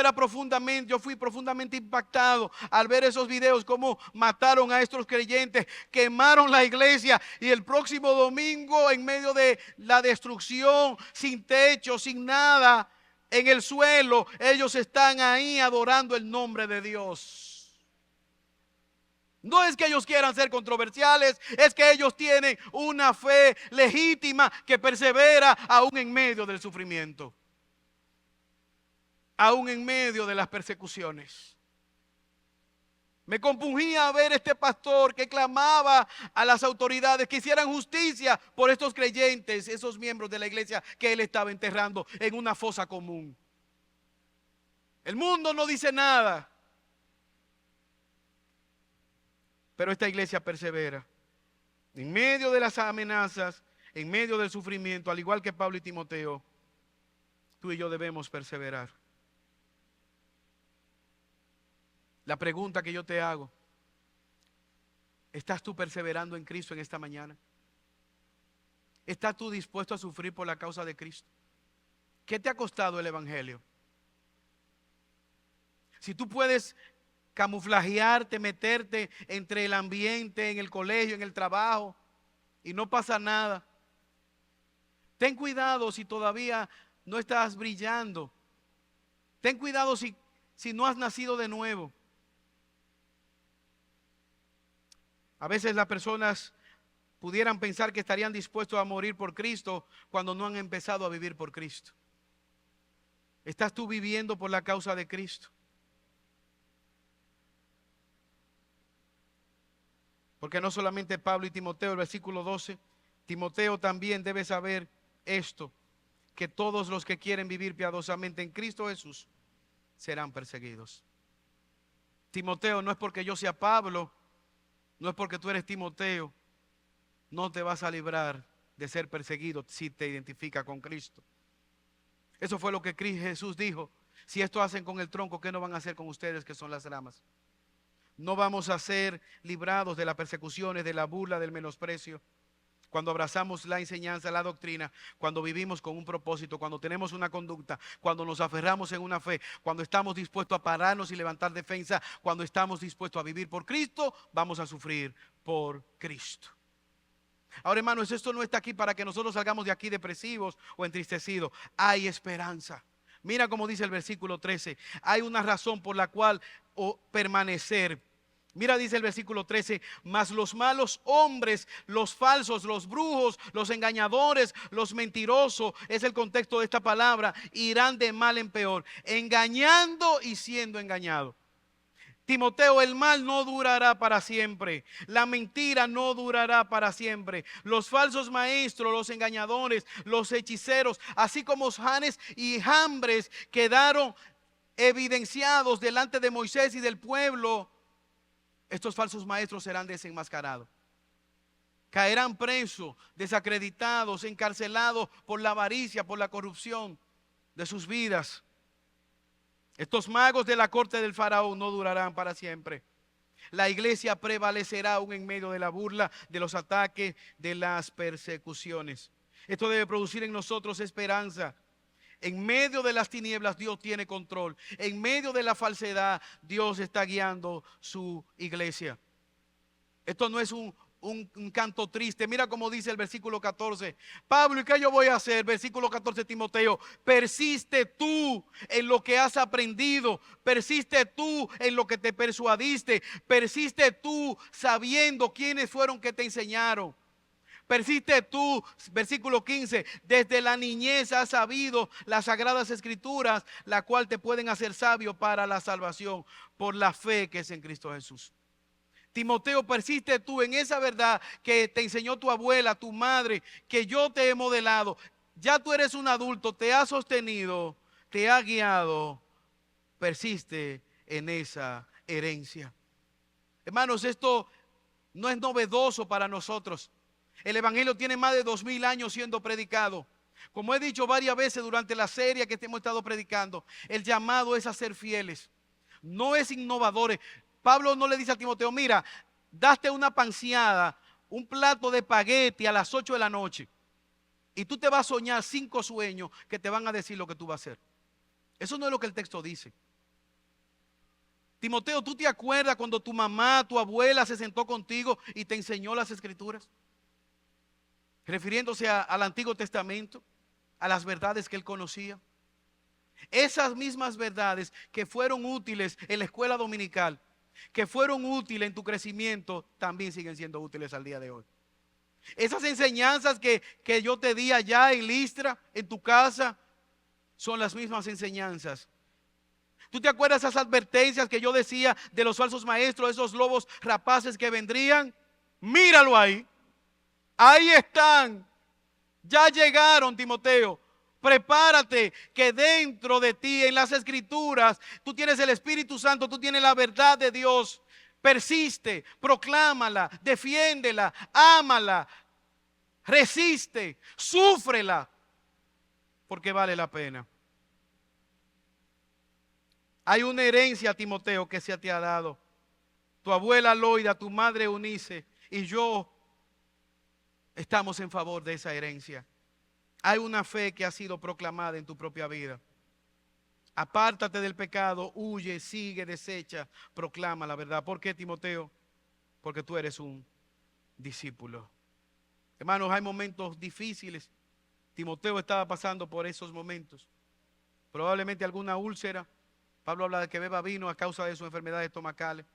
fui profundamente impactado al ver esos videos, cómo mataron a estos creyentes, quemaron la iglesia, y el próximo domingo, en medio de la destrucción, sin techo, sin nada, en el suelo, ellos están ahí adorando el nombre de Dios. No es que ellos quieran ser controversiales, es que ellos tienen una fe legítima que persevera aún en medio del sufrimiento, aún en medio de las persecuciones. Me compungía ver este pastor que clamaba a las autoridades que hicieran justicia por estos creyentes, esos miembros de la iglesia que él estaba enterrando en una fosa común. El mundo no dice nada, pero esta iglesia persevera. En medio de las amenazas, en medio del sufrimiento, al igual que Pablo y Timoteo, tú y yo debemos perseverar. La pregunta que yo te hago: ¿estás tú perseverando en Cristo en esta mañana? ¿Estás tú dispuesto a sufrir por la causa de Cristo? ¿Qué te ha costado el evangelio? Si tú puedes camuflajearte, meterte entre el ambiente, en el colegio, en el trabajo, y no pasa nada, ten cuidado si todavía no estás brillando. Ten cuidado si no has nacido de nuevo. A veces las personas pudieran pensar que estarían dispuestos a morir por Cristo cuando no han empezado a vivir por Cristo. ¿Estás tú viviendo por la causa de Cristo? Porque no solamente Pablo y Timoteo, el versículo 12, Timoteo también debe saber esto, que todos los que quieren vivir piadosamente en Cristo Jesús serán perseguidos. Timoteo, no es porque yo sea Pablo, no es porque tú eres Timoteo, no te vas a librar de ser perseguido si te identificas con Cristo. Eso fue lo que Jesús dijo: si esto hacen con el tronco, ¿qué no van a hacer con ustedes que son las ramas? No vamos a ser librados de las persecuciones, de la burla, del menosprecio, cuando abrazamos la enseñanza, la doctrina, cuando vivimos con un propósito, cuando tenemos una conducta, cuando nos aferramos en una fe, cuando estamos dispuestos a pararnos y levantar defensa, cuando estamos dispuestos a vivir por Cristo, vamos a sufrir por Cristo. Ahora, hermanos, esto no está aquí para que nosotros salgamos de aquí depresivos o entristecidos. Hay esperanza. Mira cómo dice el versículo 13. Hay una razón por la cual permanecer. Mira, dice el versículo 13, mas los malos hombres, los falsos, los brujos, los engañadores, los mentirosos, es el contexto de esta palabra, irán de mal en peor, engañando y siendo engañados. Timoteo, el mal no durará para siempre. La mentira no durará para siempre. Los falsos maestros, los engañadores, los hechiceros, así como Janes y Jambres quedaron evidenciados delante de Moisés y del pueblo, estos falsos maestros serán desenmascarados. Caerán presos, desacreditados, encarcelados por la avaricia, por la corrupción de sus vidas. Estos magos de la corte del faraón no durarán para siempre. La iglesia prevalecerá aún en medio de la burla, de los ataques, de las persecuciones. Esto debe producir en nosotros esperanza. En medio de las tinieblas Dios tiene control. En medio de la falsedad Dios está guiando su iglesia. Esto no es un canto triste. Mira cómo dice el versículo 14. Pablo, ¿y qué yo voy a hacer? Versículo 14, Timoteo. Persiste tú en lo que has aprendido. Persiste tú en lo que te persuadiste. Persiste tú sabiendo quiénes fueron que te enseñaron. Persiste tú, versículo 15, desde la niñez has sabido las sagradas escrituras, la cual te pueden hacer sabio para la salvación por la fe que es en Cristo Jesús. Timoteo, persiste tú en esa verdad que te enseñó tu abuela, tu madre, que yo te he modelado. Ya tú eres un adulto, te ha sostenido, te ha guiado. Persiste en esa herencia. Hermanos, esto no es novedoso para nosotros. El evangelio tiene más de 2000 años siendo predicado. Como he dicho varias veces durante la serie que hemos estado predicando, el llamado es a ser fieles. No es innovadores. Pablo no le dice a Timoteo, mira, daste una panciada, un plato de espagueti a las 8 de la noche y tú te vas a soñar 5 sueños que te van a decir lo que tú vas a hacer. Eso no es lo que el texto dice. Timoteo, ¿tú te acuerdas cuando tu mamá, tu abuela se sentó contigo y te enseñó las escrituras? Refiriéndose al Antiguo Testamento, a las verdades que él conocía. Esas mismas verdades que fueron útiles en la escuela dominical, que fueron útiles en tu crecimiento, también siguen siendo útiles al día de hoy. Esas enseñanzas que yo te di allá en Listra, en tu casa, son las mismas enseñanzas. ¿Tú te acuerdas esas advertencias que yo decía de los falsos maestros, esos lobos rapaces que vendrían? Míralo ahí. Ahí están. Ya llegaron, Timoteo. Prepárate que dentro de ti, en las escrituras, tú tienes el Espíritu Santo, tú tienes la verdad de Dios. Persiste, proclámala, defiéndela, ámala, resiste, súfrela, porque vale la pena. Hay una herencia, Timoteo, que se te ha dado. Tu abuela Loida, tu madre Eunice y yo estamos en favor de esa herencia. Hay una fe que ha sido proclamada en tu propia vida. Apártate del pecado, huye, sigue, desecha, proclama la verdad. ¿Por qué, Timoteo? Porque tú eres un discípulo. Hermanos, hay momentos difíciles. Timoteo estaba pasando por esos momentos. Probablemente alguna úlcera. Pablo habla de que beba vino a causa de sus enfermedades estomacales.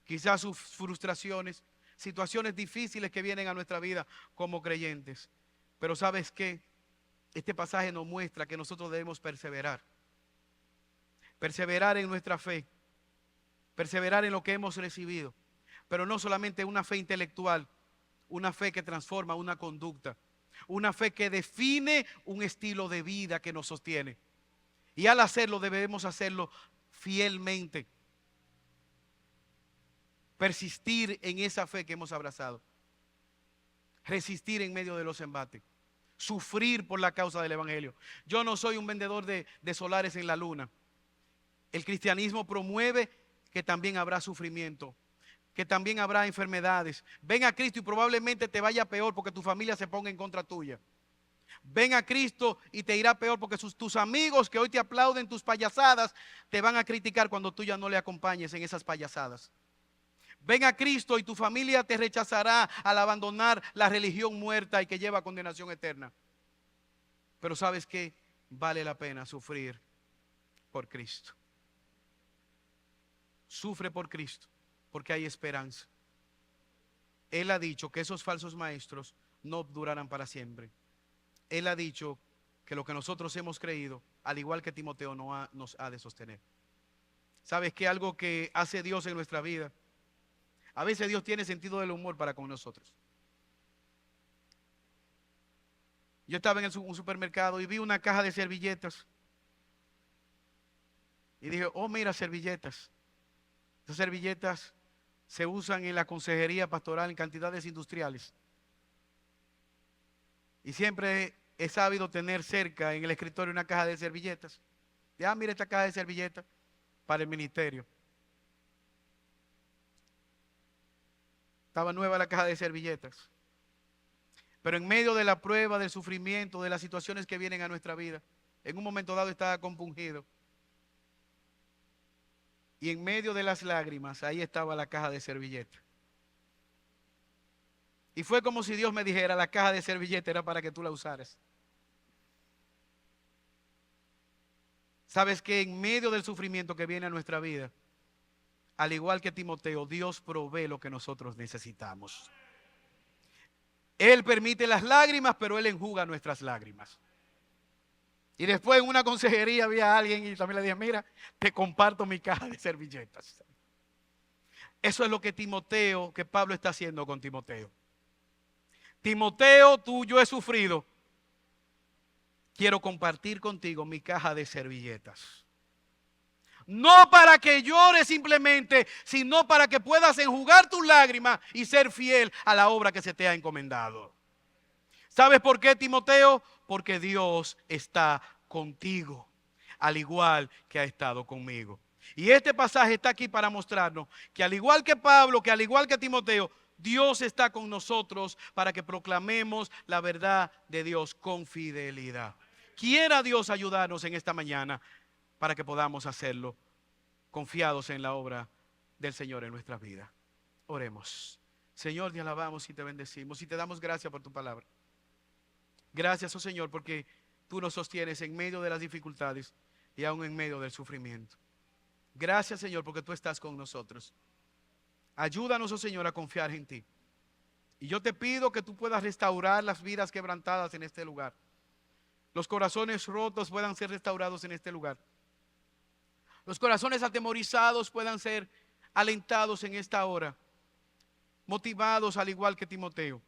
Quizás sus frustraciones, situaciones difíciles que vienen a nuestra vida como creyentes. Pero ¿sabes qué? Este pasaje nos muestra que nosotros debemos perseverar. Perseverar en nuestra fe. Perseverar en lo que hemos recibido. Pero no solamente una fe intelectual, una fe que transforma una conducta. Una fe que define un estilo de vida que nos sostiene. Y al hacerlo debemos hacerlo fielmente. Persistir en esa fe que hemos abrazado. Resistir en medio de los embates. Sufrir por la causa del evangelio. Yo no soy un vendedor de solares en la luna. El cristianismo promueve que también habrá sufrimiento, que también habrá enfermedades. Ven a Cristo y probablemente te vaya peor porque tu familia se ponga en contra tuya. Ven a Cristo y te irá peor porque tus amigos que hoy te aplauden tus payasadas te van a criticar cuando tú ya no le acompañes en esas payasadas. Ven a Cristo y tu familia te rechazará al abandonar la religión muerta y que lleva a condenación eterna. Pero ¿sabes qué? Vale la pena sufrir por Cristo. Sufre por Cristo, porque hay esperanza. Él ha dicho que esos falsos maestros no durarán para siempre. Él ha dicho que lo que nosotros hemos creído, al igual que Timoteo, nos ha de sostener. ¿Sabes qué? Algo que hace Dios en nuestra vida. A veces Dios tiene sentido del humor para con nosotros. Yo estaba en un supermercado y vi una caja de servilletas. Y dije, oh, mira, servilletas. Esas servilletas se usan en la consejería pastoral en cantidades industriales. Y siempre he sabido tener cerca en el escritorio una caja de servilletas. Ya, mira esta caja de servilletas para el ministerio. Estaba nueva la caja de servilletas. Pero en medio de la prueba, del sufrimiento, de las situaciones que vienen a nuestra vida, en un momento dado estaba compungido. Y en medio de las lágrimas, ahí estaba la caja de servilletas. Y fue como si Dios me dijera, la caja de servilletas era para que tú la usaras. Sabes que en medio del sufrimiento que viene a nuestra vida, al igual que Timoteo, Dios provee lo que nosotros necesitamos. Él permite las lágrimas, pero Él enjuga nuestras lágrimas. Y después en una consejería había alguien y también le dije, mira, te comparto mi caja de servilletas. Eso es lo que Pablo está haciendo con Timoteo. Timoteo, tú, yo he sufrido. Quiero compartir contigo mi caja de servilletas. No para que llores simplemente, sino para que puedas enjugar tus lágrimas y ser fiel a la obra que se te ha encomendado. ¿Sabes por qué, Timoteo? Porque Dios está contigo, al igual que ha estado conmigo. Y este pasaje está aquí para mostrarnos que al igual que Pablo, que al igual que Timoteo, Dios está con nosotros para que proclamemos la verdad de Dios con fidelidad. Quiera Dios ayudarnos en esta mañana para que podamos hacerlo confiados en la obra del Señor en nuestras vidas. Oremos. Señor, te alabamos y te bendecimos y te damos gracias por tu palabra. Gracias, oh Señor, porque tú nos sostienes en medio de las dificultades y aún en medio del sufrimiento. Gracias, Señor, porque tú estás con nosotros. Ayúdanos, oh Señor, a confiar en ti. Y yo te pido que tú puedas restaurar las vidas quebrantadas en este lugar. Los corazones rotos puedan ser restaurados en este lugar. Los corazones atemorizados puedan ser alentados en esta hora. Motivados al igual que Timoteo.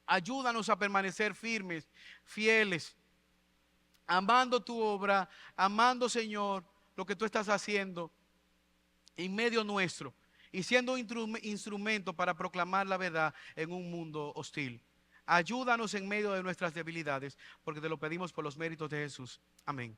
Ayúdanos a permanecer firmes, fieles, amando tu obra, amando, Señor, lo que tú estás haciendo en medio nuestro y siendo instrumento para proclamar la verdad en un mundo hostil. Ayúdanos en medio de nuestras debilidades, porque te lo pedimos por los méritos de Jesús. Amén.